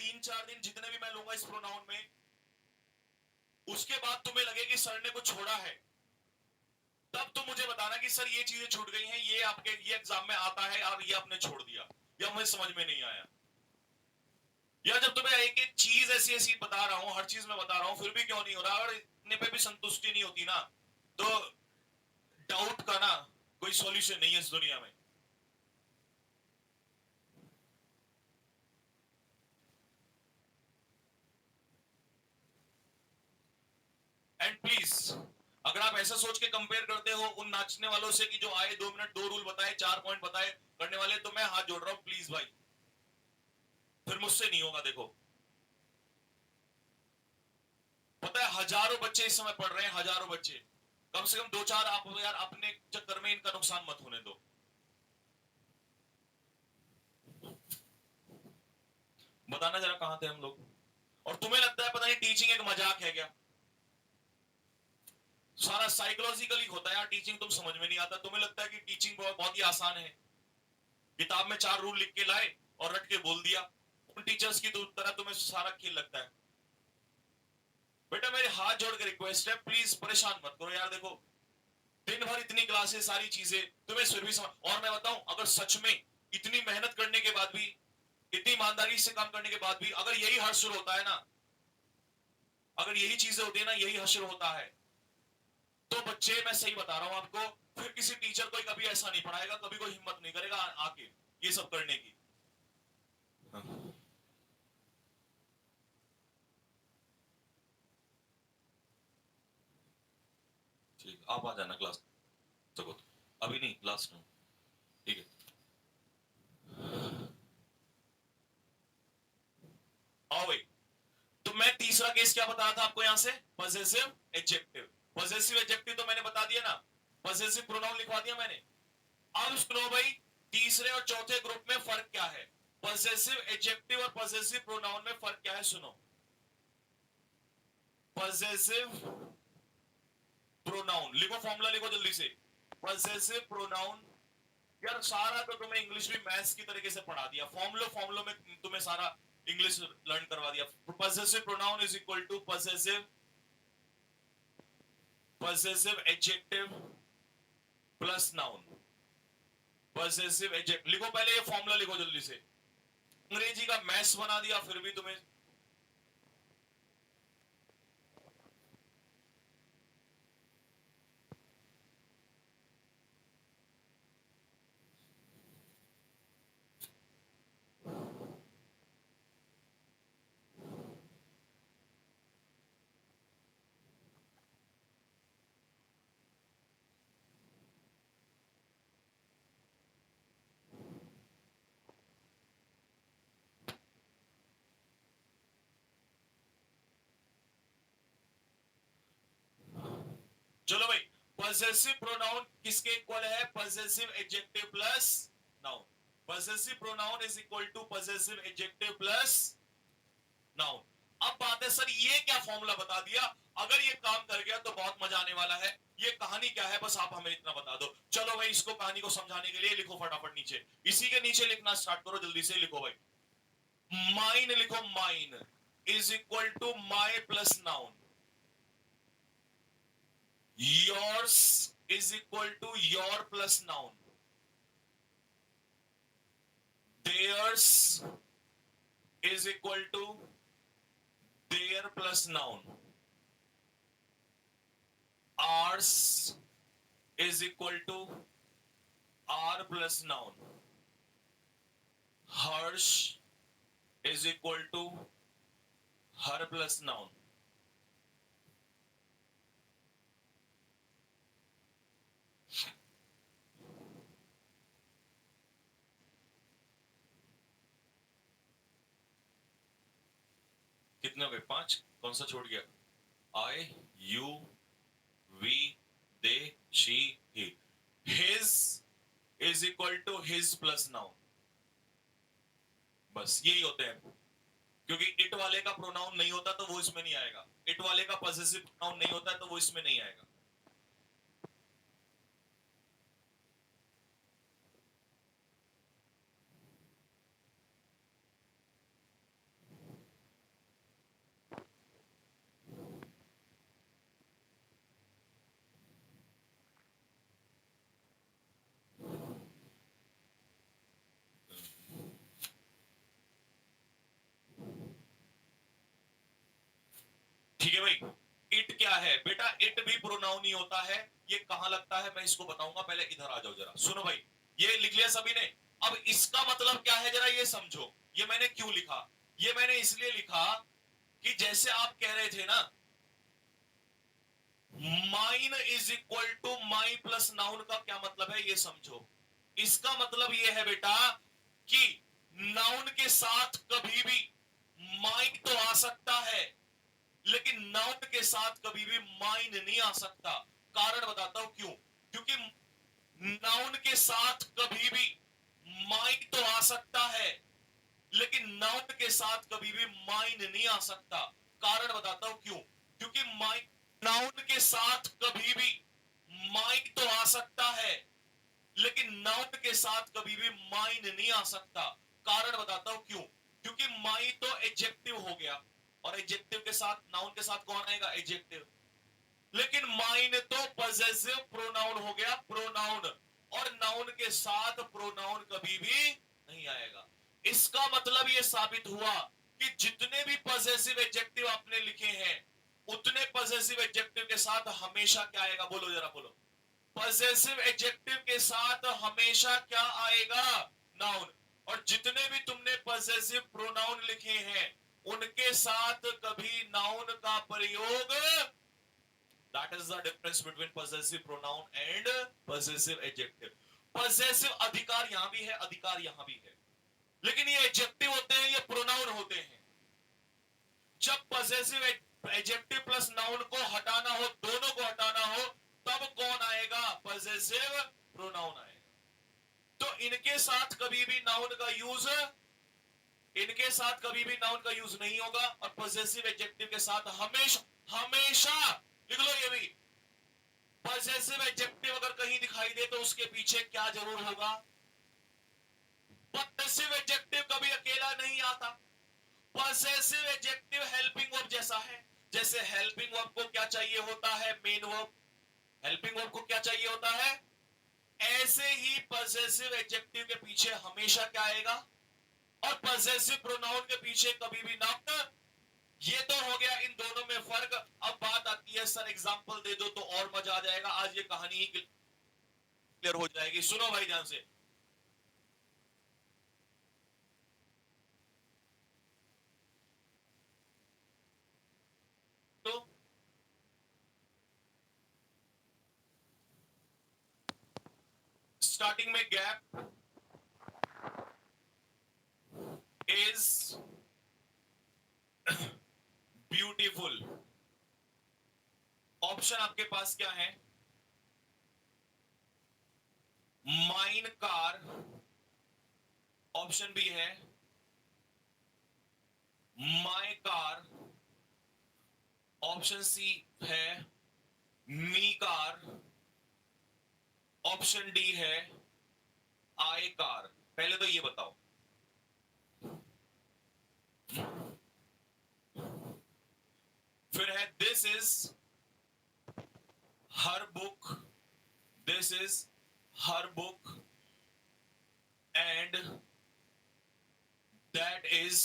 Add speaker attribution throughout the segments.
Speaker 1: 3-4 दिन जितने भी मैं लूंगा इस प्रोनाउन में, उसके बाद तुम्हें लगे कि सर ने कुछ छोड़ा है, तब तुम मुझे बताना कि सर ये चीजें छूट गई हैं, ये आपके ये एग्जाम में आता है और ये आपने छोड़ दिया, या मुझे समझ में नहीं आया। या जब तुम्हें एक एक चीज ऐसी ऐसी बता रहा हूं, हर चीज में बता रहा हूं, फिर भी क्यों नहीं हो रहा, अगर इतने पे भी संतुष्टि नहीं होती ना, तो डाउट का ना कोई सॉल्यूशन नहीं है इस दुनिया में। एंड प्लीज, अगर आप ऐसा सोच के कंपेयर करते हो उन नाचने वालों से कि जो आए 2 मिनट 2 रूल बताए 4 पॉइंट बताए करने वाले, तो मैं हाथ जोड़ रहा हूं, प्लीज भाई, फिर मुझसे नहीं होगा। देखो, पता है हजारों बच्चे इस समय पढ़ रहे हैं, हजारों बच्चे, कम से कम 2-4 आप यार अपने चक्कर में इनका नुकसान मत होने दो। बताना जरा कहां थे हम लोग। और तुम्हें लगता है पता नहीं टीचिंग एक मजाक है क्या? सारा साइकोलॉजिकली होता है यार टीचिंग, तुम समझ में नहीं आता, तुम्हें लगता है कि टीचिंग बहुत ही आसान है, किताब में 4 रूल लिख के लाए और रट के बोल दिया। उन टीचर्स की तरह तुम्हें सारा खेल लगता है। बेटा मेरे हाथ जोड़ के रिक्वेस्ट है, प्लीज परेशान मत करो यार। देखो, दिन भर इतनी क्लासेस, सारी चीजें, तुम्हें फिर भी समझ, और मैं बताऊं, अगर सच में इतनी मेहनत करने के बाद भी, इतनी ईमानदारी से काम करने के बाद भी, अगर यही हश्र होता है ना, अगर यही चीजें होती है ना, यही हश्र होता है, तो बच्चे, मैं सही बता रहा हूं आपको, फिर किसी टीचर को कभी ऐसा नहीं पढ़ाएगा, कभी कोई हिम्मत नहीं करेगा आके ये सब करने की। हाँ। ठीक, आप आ जाना क्लास सको तो। अभी नहीं, लास्ट में, ठीक है। आओ भाई, तो मैं तीसरा केस क्या बता रहा था आपको यहां से, पजेसिव एडजेक्टिव। पजेसिव एडजेक्टिव तो मैंने बता दिया ना, पजेसिव प्रोनाउन लिखवा दिया मैंने। अब सुनो भाई, तीसरे और चौथे ग्रुप में फर्क क्या है, पजेसिव एडजेक्टिव और पजेसिव प्रोनाउन में फर्क क्या है, सुनो। पजेसिव प्रोनाउन, लिखो फॉर्मूला, लिखो जल्दी से। पजेसिव प्रोनाउन, यार सारा तो तुम्हें इंग्लिश भी मैथ्स की तरीके से पढ़ा दिया, फॉर्मूला में तुम्हें सारा इंग्लिश लर्न करवा दिया। Possessive pronoun is equal to possessive adjective plus noun. Possessive adjective लिखो, पहले ये फॉर्मूला लिखो जल्दी से। अंग्रेजी का मैथ्स बना दिया फिर भी तुम्हें। चलो भाई, पजेसिव प्रोनाउन किसके इक्वल है, possessive adjective plus noun. Possessive pronoun is equal to possessive adjective plus noun. अब बात है सर ये क्या फॉर्मूला बता दिया, अगर ये काम कर गया तो बहुत मजा आने वाला है। ये कहानी क्या है बस आप हमें इतना बता दो। चलो भाई, इसको कहानी को समझाने के लिए लिखो फटाफट नीचे, इसी के नीचे लिखना स्टार्ट करो, जल्दी से लिखो भाई। माइन लिखो, mine is equal to my plus noun. yours is equal to your plus noun. Theirs is equal to their plus noun. Ours is equal to our plus noun. Hers is equal to her plus noun. कितने हो गए, 5? कौन सा छोड़ गया, I, you, we, they, she, he. His is equal to his plus noun. बस यही होते हैं, क्योंकि इट वाले का प्रोनाउन नहीं होता तो वो इसमें नहीं आएगा, इट वाले का पॉसेसिव प्रोनाउन नहीं होता है तो वो इसमें नहीं आएगा। ठीक है भाई। इट क्या है बेटा, इट भी प्रोनाउन ही होता है। ये कहां लगता है मैं इसको बताऊंगा, पहले इधर आ जाओ जरा, सुनो भाई। ये लिख लिया सभी ने। अब इसका मतलब क्या है जरा ये समझो। ये मैंने क्यों लिखा, ये मैंने इसलिए लिखा कि जैसे आप कह रहे थे ना, mine is equal to my plus noun का क्या मतलब है ये समझो। इसका मतलब ये है बेटा कि नाउन के साथ कभी भी माइन तो आ सकता है, लेकिन नाउन के साथ कभी भी माइन नहीं आ सकता। कारण बताता हूं क्यों। क्योंकि नाउन के साथ कभी भी माइन तो आ सकता है, लेकिन नाउन के साथ कभी भी माइन नहीं आ सकता। कारण बताता हूं क्यों। क्योंकि माइन, नाउन के साथ कभी भी माइन तो आ सकता है, लेकिन नाउन के साथ कभी भी माइन नहीं आ सकता। कारण बताता हूं क्यों। क्योंकि माइन तो एडजेक्टिव हो गया, और एडजेक्टिव के साथ, नाउन के साथ कौन आएगा, एडजेक्टिव। लेकिन माइन तो पॉसेसिव प्रोनाउन हो गया, प्रोनाउन, और नाउन के साथ प्रोनाउन कभी भी नहीं आएगा। इसका मतलब यह साबित हुआ कि जितने भी पॉसेसिव एडजेक्टिव आपने लिखे हैं, उतने पॉसेसिव एडजेक्टिव के साथ हमेशा क्या आएगा, बोलो जरा बोलो। पॉसेसिव एडजेक्टिव के साथ हमेशा क्या आएगा, नाउन। और जितने भी तुमने पॉसेसिव प्रोनाउन लिखे हैं, उनके साथ कभी नाउन का प्रयोग, that is the difference between possessive pronoun and possessive adjective. possessive अधिकार यहां भी है, अधिकार यहां भी है, लेकिन ये एडजेक्टिव होते हैं, ये प्रोनाउन होते हैं। जब पॉसेसिव एडजेक्टिव प्लस नाउन को हटाना हो, दोनों को हटाना हो, तब कौन आएगा, पॉसेसिव प्रोनाउन आएगा। तो इनके साथ कभी भी नाउन का यूज, इनके साथ कभी भी नाउन का यूज नहीं होगा, और पॉसेसिव एडजेक्टिव के साथ हमेशा, हमेशा, लिख लो ये भी, पॉसेसिव एडजेक्टिव अगर कहीं दिखाई दे तो उसके पीछे क्या जरूर होगा, पॉसेसिव एडजेक्टिव कभी अकेला नहीं आता। पॉसेसिव एडजेक्टिव हेल्पिंग वर्ब जैसा है। जैसे हेल्पिंग वर्ब को क्या चाहिए होता है, मेन वर्ब। हेल्पिंग वर्ब को क्या चाहिए होता है, ऐसे ही पॉसेसिव एडजेक्टिव के पीछे हमेशा क्या आएगा, और पॉसेसिव प्रोनाउन के पीछे कभी भी नाउन। ये तो हो गया इन दोनों में फर्क। अब बात आती है सर एग्जांपल दे दो तो और मजा आ जाएगा, आज ये कहानी ही क्लियर हो जाएगी। सुनो भाई ध्यान से। तो स्टार्टिंग में गैप इज ब्यूटीफुल। ऑप्शन आपके पास क्या है, माइन कार, ऑप्शन बी है माई कार, ऑप्शन सी है मी कार, ऑप्शन डी है आई कार। पहले तो ये बताओ, फिर है this is her book, this is her book, and that is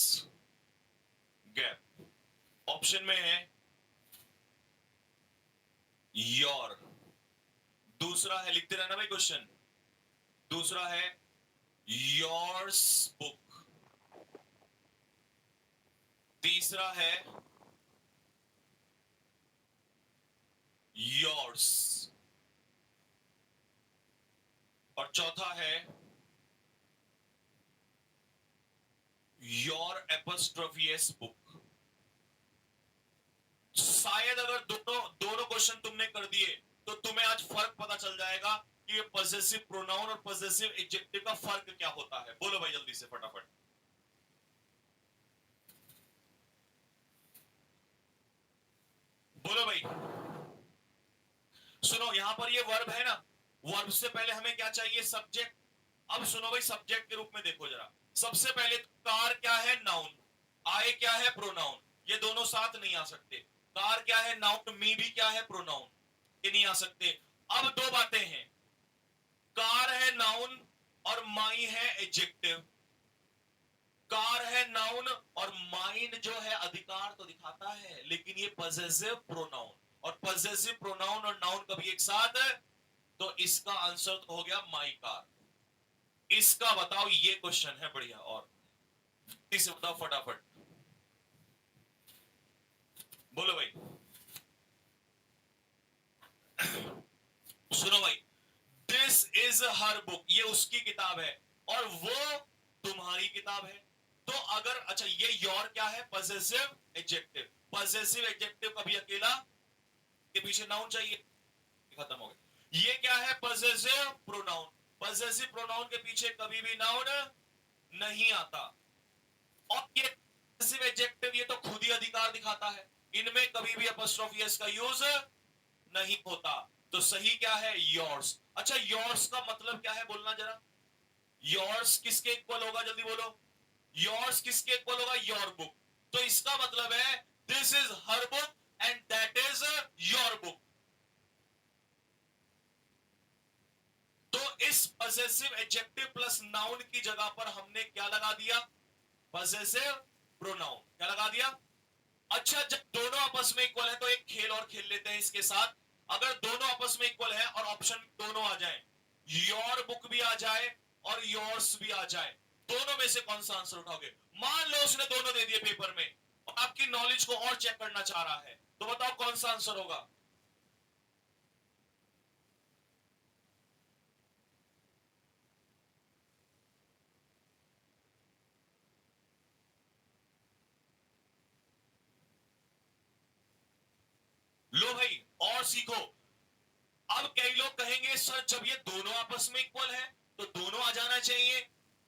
Speaker 1: gap. Option में है योर, दूसरा है, लिखते रहना भाई क्वेश्चन, दूसरा है योर्स बुक, तीसरा है योर्स, और चौथा है योर एपोस्ट्रोफियस बुक। शायद अगर दोनों दोनों क्वेश्चन तुमने कर दिए तो तुम्हें आज फर्क पता चल जाएगा कि ये पॉसेसिव प्रोनाउन और पॉसेसिव एडजेक्टिव का फर्क क्या होता है। बोलो भाई जल्दी से फटाफट। बोलो भाई। सुनो यहां पर ये वर्ब है ना, वर्ब से पहले हमें क्या चाहिए, सब्जेक्ट। अब सुनो भाई, सब्जेक्ट के रूप में देखो जरा। सबसे पहले कार क्या है, नाउन। आई क्या है, प्रोनाउन। ये दोनों साथ नहीं आ सकते। कार क्या है, नाउन। मी भी क्या है, प्रोनाउन। ये नहीं आ सकते। अब दो बातें हैं, कार है नाउन और माई है एडजेक्टिव। कार है नाउन, और माइन जो है अधिकार तो दिखाता है, लेकिन ये पजेसिव प्रोनाउन, और पजेसिव प्रोनाउन और नाउन कभी एक साथ है, तो इसका आंसर तो हो गया माई कार। इसका बताओ, ये क्वेश्चन है बढ़िया, और इसे बताओ फटाफट, बोलो भाई। सुनो भाई, दिस इज हर बुक, ये उसकी किताब है, और वो तुम्हारी किताब है। तो अगर, अच्छा, ये योर क्या है? Possessive adjective. पजेसिव एडजेक्टिव कभी अकेला, के पीछे नाउन चाहिए, खत्म हो गया। ये क्या है? Possessive pronoun. पजेसिव प्रोनाउन के पीछे कभी भी नाउन नहीं आता। और ये पजेसिव एडजेक्टिव, ये तो खुद ही अधिकार दिखाता है, इनमें कभी भी अपॉस्ट्रोफी एस का यूज नहीं होता। तो सही क्या है? योर्स। अच्छा, योर्स का मतलब क्या है बोलना जरा। योर्स किसके इक्वल होगा? जल्दी बोलो। योर्स किसके इक्वल होगा? Your book. तो इसका मतलब है this is her book and that is your book. तो इस पजेसिव एडजेक्टिव प्लस नाउन की जगह पर हमने क्या लगा दिया? Possessive pronoun. क्या लगा दिया? अच्छा, जब दोनों आपस में इक्वल है तो एक खेल और खेल लेते हैं इसके साथ। अगर दोनों आपस में इक्वल है और ऑप्शन दोनों आ जाए, योर बुक भी आ जाए और योर्स भी आ जाए, दोनों में से कौन सा आंसर उठाओगे? मान लो उसने दोनों दे दिए पेपर में और आपकी नॉलेज को और चेक करना चाह रहा है, तो बताओ कौन सा आंसर होगा? लो भाई, और सीखो। अब कई लोग कहेंगे सर, जब ये दोनों आपस में इक्वल है तो दोनों आ जाना चाहिए,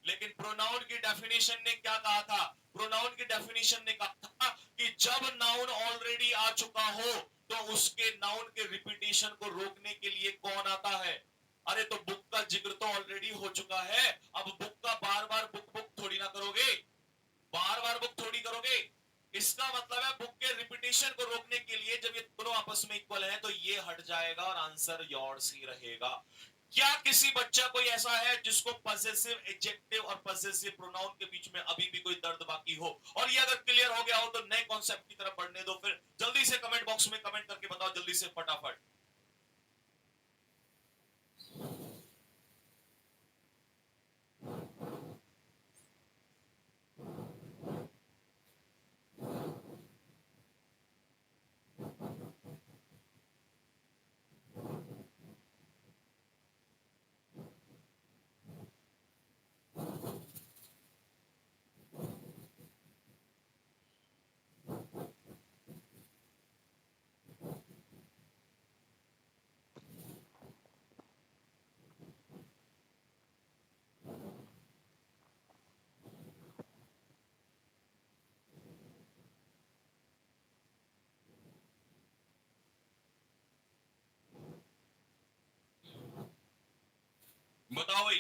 Speaker 1: लेकिन प्रोनाउन की डेफिनेशन ने क्या कहा था? प्रोनाउन की डेफिनेशन ने कहा था कि जब नाउन ऑलरेडी आ चुका हो तो उसके नाउन के रिपीटेशन को रोकने के लिए कौन आता है? अरे तो बुक का जिक्र तो ऑलरेडी हो चुका है, अब बुक का बार बार बुक बुक थोड़ी ना करोगे, बार बार बुक थोड़ी करोगे। इसका मतलब है बुक के रिपीटेशन को रोकने के लिए जब ये दोनों आपस में इक्वल है तो ये हट जाएगा और आंसर योर्स ही रहेगा। क्या किसी बच्चा कोई ऐसा है जिसको पजेसिव एडजेक्टिव और पजेसिव प्रोनाउन के बीच में अभी भी कोई दर्द बाकी हो? और ये अगर क्लियर हो गया हो तो नए कॉन्सेप्ट की तरफ बढ़ने दो। फिर जल्दी से कमेंट बॉक्स में कमेंट करके बताओ, जल्दी से फटाफट। बताओ भाई।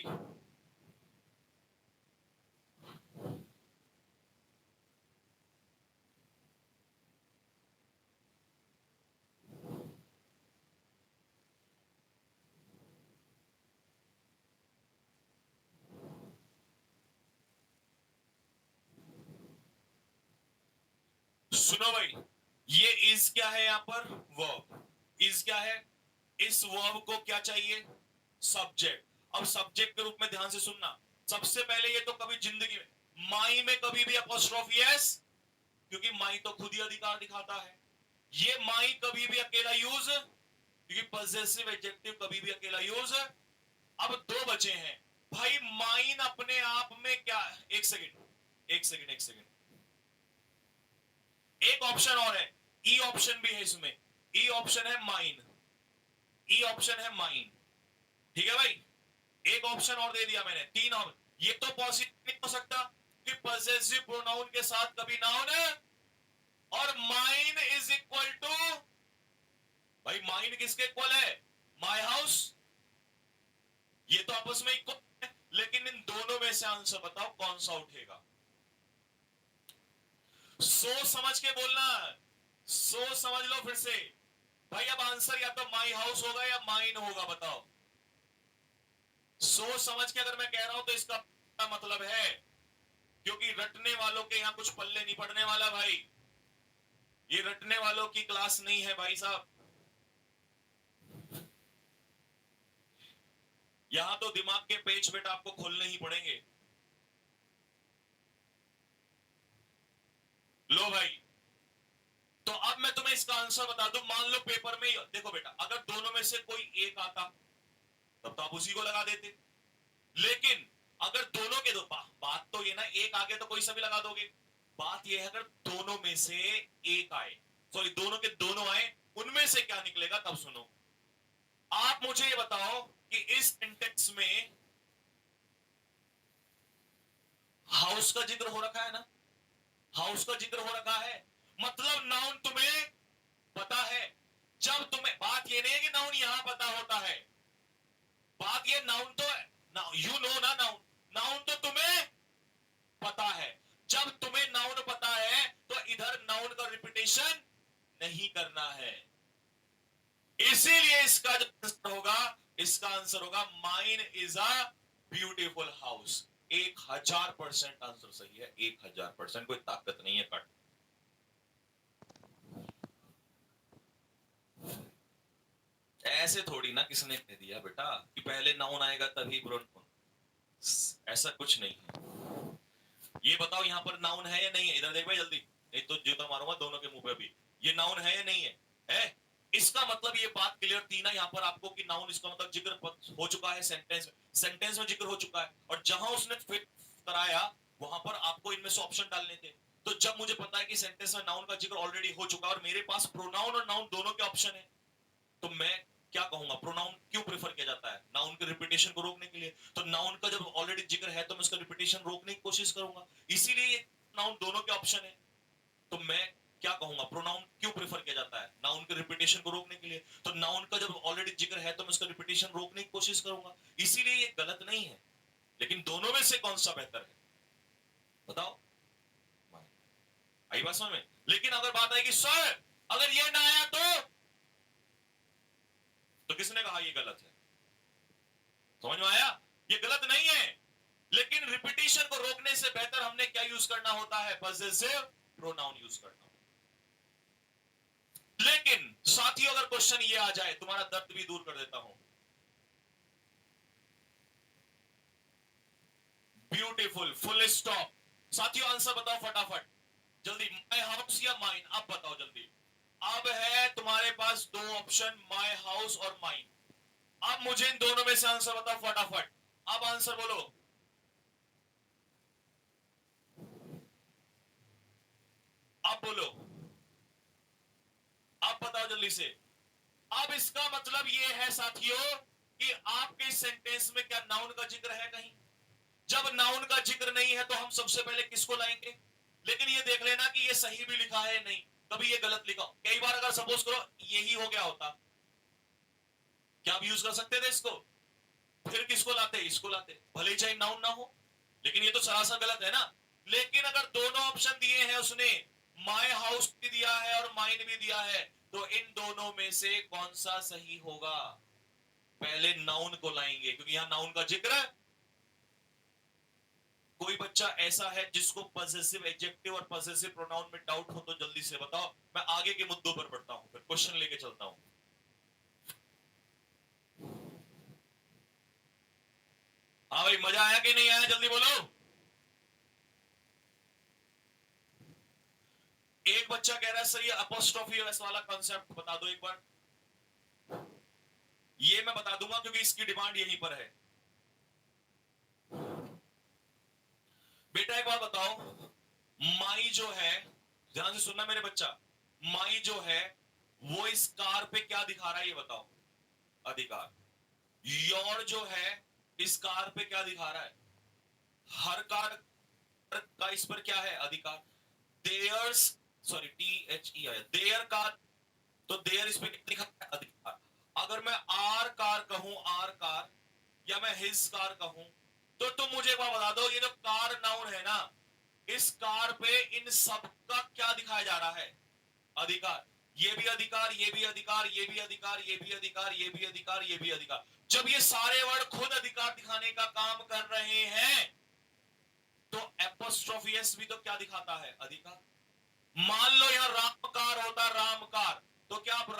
Speaker 1: सुनो भाई, ये इज क्या है यहां पर? वर्ब। इज क्या है? इस वर्ब को क्या चाहिए? सब्जेक्ट। अब सब्जेक्ट के रूप में ध्यान से सुनना। सबसे पहले, ये तो कभी जिंदगी में माई में कभी भी अपोस्ट्रोफी एस, क्योंकि माई तो खुद ही अधिकार दिखाता है। ये माई कभी भी अकेला यूज, क्योंकि पजेसिव एडजेक्टिव कभी भी अकेला यूज। अब दो बचे हैं भाई। माइन अपने आप में क्या? एक सेकंड, एक सेकंड, एक सेकंड। एक ऑप्शन और है, ई ऑप्शन भी है इसमें। ई ऑप्शन है माइन। ई ऑप्शन है माइन। ठीक है भाई, एक ऑप्शन और दे दिया मैंने, तीन ऑप्शन। ये तो पॉसिबल नहीं हो सकता कि पजेसिव प्रोनाउन के साथ कभी नाउन है और माइन इज इक्वल टू, भाई माइन किसके इक्वल है? My house. ये तो आपस में इक्वल है, लेकिन इन दोनों में से आंसर बताओ कौन सा उठेगा? सोच समझ के बोलना, सोच समझ लो फिर से। भाई अब आंसर या तो माई हाउस होगा या माइन होगा, बताओ। सोच समझ के अगर मैं कह रहा हूं तो इसका मतलब है क्योंकि रटने वालों के यहाँ कुछ पल्ले नहीं पड़ने वाला भाई। ये रटने वालों की क्लास नहीं है भाई साहब। यहां तो दिमाग के पेच बेटा आपको खोलने ही पड़ेंगे। लो भाई, तो अब मैं तुम्हें इसका आंसर बता दूं। मान लो पेपर में देखो बेटा, अगर दोनों में से कोई एक आता तब तो आप उसी को लगा देते, लेकिन अगर दोनों के दो बात तो ये ना, एक आगे तो कोई सा भी लगा दोगे। बात ये है अगर दोनों में से एक आए, सॉरी दोनों के दोनों आए, उनमें से क्या निकलेगा तब सुनो। आप मुझे ये बताओ कि इस सेंटेंस में हाउस का जिक्र हो रखा है ना, हाउस का जिक्र हो रखा है, मतलब नाउन तुम्हें पता है। जब तुम्हें, बात ये नहीं है कि नाउन यहां पता होता है, बात ये नाउन तो यू नो ना, नाउन नाउन तो तुम्हें पता है। जब तुम्हें नाउन पता है तो इधर नाउन का रिपीटेशन नहीं करना है। इसीलिए इसका जो आंसर होगा, इसका आंसर होगा mine is a beautiful house. 1000% answer सही है, 1000%। कोई ताकत नहीं है कट। ऐसे थोड़ी ना किसने कह दिया बेटा कि पहले नाउन आएगा तभी प्रोनाउन, ऐसा कुछ नहीं है। ये बताओ यहां पर नाउन है या नहीं है, इधर देख भाई जल्दी, नहीं तो जूता मारूंगा दोनों के मुंह पे भी। ये नाउन है या नहीं है? है। इसका मतलब ये बात क्लियर थी ना यहाँ पर आपको कि नाउन, इसका मतलब जिक्र हो चुका है सेंटेंस में, सेंटेंस में जिक्र हो चुका है, और जहां उसने फिट कराया वहां पर आपको इनमें से ऑप्शन डालने थे। तो जब मुझे पता है कि सेंटेंस में नाउन का जिक्र ऑलरेडी हो चुका है और मेरे पास प्रोनाउन और नाउन दोनों के ऑप्शन है, तो मैं क्या कहूंगा, प्रोनाउन क्यों प्रेफर किया जाता है? नाउन के रिपीटेशन को रोकने के लिए। तो नाउन का जब ऑलरेडी जिक्र है तो मैं उसका रिपीटेशन रोकने की कोशिश करूंगा, इसीलिए ये नाउन दोनों के ऑप्शन है। तो मैं क्या कहूंगा, प्रोनाउन क्यों प्रेफर किया जाता है? नाउन के रिपीटेशन को रोकने के लिए। तो नाउन का जब ऑलरेडी जिक्र है तो मैं उसका रिपीटेशन रोकने की कोशिश करूंगा, इसीलिए ये गलत नहीं है। लेकिन दोनों में से कौन सा बेहतर है बताओ? आई बात समझ में? लेकिन अगर बात आएगी सर अगर ये ना आया तो किसने कहा ये गलत है? समझ में आया? ये गलत नहीं है, लेकिन रिपीटेशन को रोकने से बेहतर हमने क्या यूज करना होता है? पॉसेसिव प्रोनाउन यूज करना। लेकिन साथियों अगर क्वेश्चन ये आ जाए, तुम्हारा दर्द भी दूर कर देता हूं। Beautiful, full stop. साथियों आंसर बताओ फटाफट जल्दी, माय हाउस या माइन? अब बताओ जल्दी। अब है तुम्हारे पास दो ऑप्शन, माय हाउस और माइन। अब मुझे इन दोनों में से आंसर बताओ फटाफट। अब आंसर बोलो, अब बोलो, अब बताओ जल्दी से। अब इसका मतलब ये है साथियों कि आपके सेंटेंस में क्या नाउन का जिक्र है कहीं? जब नाउन का जिक्र नहीं है तो हम सबसे पहले किसको लाएंगे? लेकिन ये देख लेना कि ये सही भी लिखा है नहीं, कभी ये गलत लिखा। कई बार अगर सपोज करो यही हो गया होता, क्या आप यूज कर सकते थे इसको? फिर किसको लाते? इसको लाते, भले ही चाहे नाउन ना हो। लेकिन ये तो सरासर गलत है ना। लेकिन अगर दोनों ऑप्शन दिए हैं उसने, माय हाउस भी दिया है और माइन भी दिया है, तो इन दोनों में से कौन सा सही होगा? पहले नाउन को लाएंगे क्योंकि यहां नाउन का जिक्र है। कोई बच्चा ऐसा है जिसको पॉसेसिव एडजेक्टिव और पॉसेसिव प्रोनाउन में डाउट हो तो जल्दी से बताओ, मैं आगे के मुद्दों पर बढ़ता हूं, फिर क्वेश्चन लेके चलता हूं। हाँ भाई, मजा आया कि नहीं आया जल्दी बोलो। एक बच्चा कह रहा है सर ये अपोस्ट्रोफी एस वाला कॉन्सेप्ट बता दो एक बार। ये मैं बता दूंगा क्योंकि इसकी डिमांड यहीं पर है। बेटा एक बात बताओ, माई जो है, ध्यान से सुनना मेरे बच्चा, माई जो है वो इस कार पे क्या दिखा रहा है ये बताओ? अधिकार। योर जो है इस कार पे क्या दिखा रहा है? हर कार का इस पर क्या है? अधिकार। देयर्स, सॉरी THE आया, देयर कार, तो देयर इस पे क्या दिखा है? अधिकार। अगर मैं आर कार कहूं, आर कार, या मैं हिज कार कहूं, तो तुम मुझे एक बार बता दो, ये जो कार नाउन है ना, इस कार पे इन सब का क्या दिखाया जा रहा है? अधिकार। ये भी अधिकार, ये भी अधिकार, ये भी अधिकार, ये भी अधिकार, ये भी अधिकार, ये भी अधिकार। जब ये सारे वर्ड खुद अधिकार दिखाने का काम कर रहे हैं तो एपोस्ट्रोफी एस भी तो क्या दिखाता है? अधिकार। मान लो यहाँ रामकार होता, रामकार, तो क्या आप